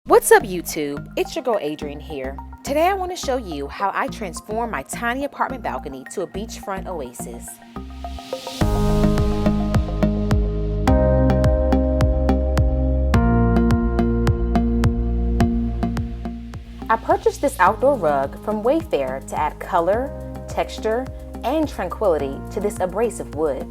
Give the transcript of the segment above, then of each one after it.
What's up YouTube? It's your girl Adrienne here. Today I want to show you how I transform my tiny apartment balcony to a beachfront oasis. I purchased this outdoor rug from Wayfair to add color, texture, and tranquility to this abrasive wood.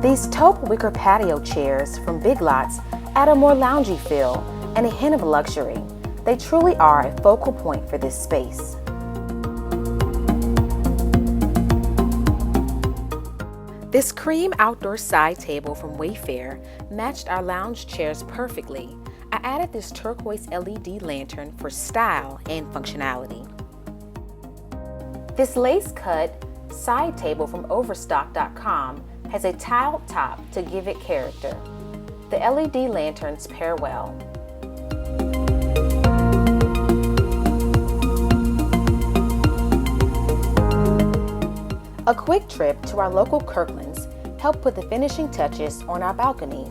These taupe wicker patio chairs from Big Lots add a more loungy feel and a hint of luxury. They truly are a focal point for this space. This cream outdoor side table from Wayfair matched our lounge chairs perfectly. I added this turquoise LED lantern for style and functionality. This lace cut side table from Overstock.com has a tiled top to give it character. The LED lanterns pair well. A quick trip to our local Kirkland's helped put the finishing touches on our balcony.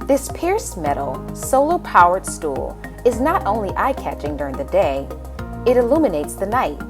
This pierced metal, solar-powered stool is not only eye-catching during the day, it illuminates the night.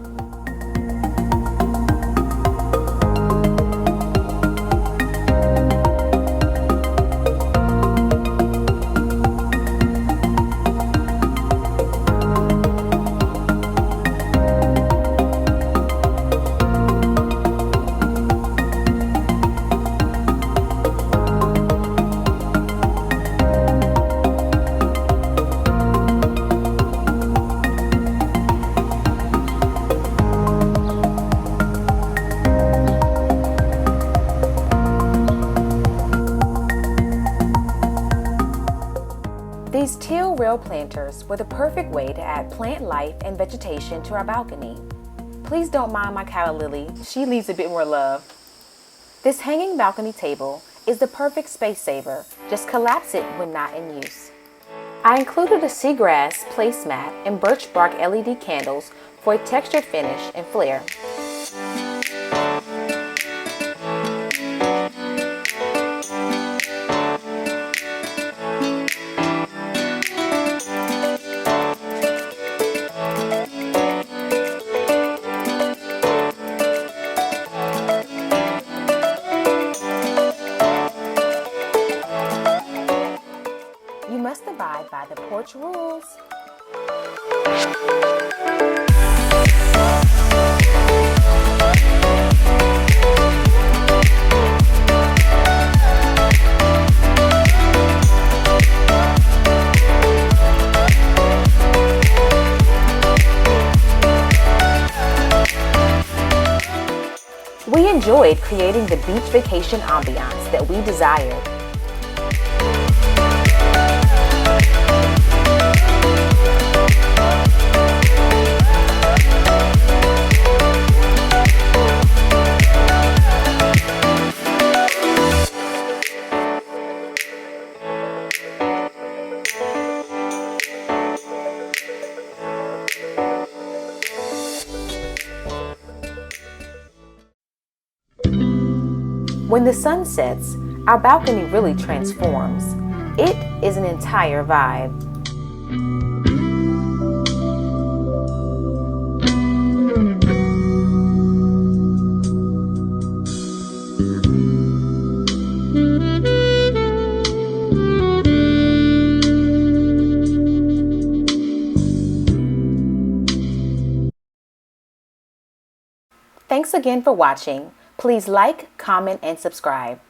These teal rail planters were the perfect way to add plant life and vegetation to our balcony. Please don't mind my calla lily, she needs a bit more love. This hanging balcony table is the perfect space saver, just collapse it when not in use. I included a seagrass placemat and birch bark LED candles for a textured finish and flair. You must abide by the porch rules. We enjoyed creating the beach vacation ambiance that we desired. When the sun sets, our balcony really transforms. It is an entire vibe. Thanks again for watching. Please like, comment, and subscribe.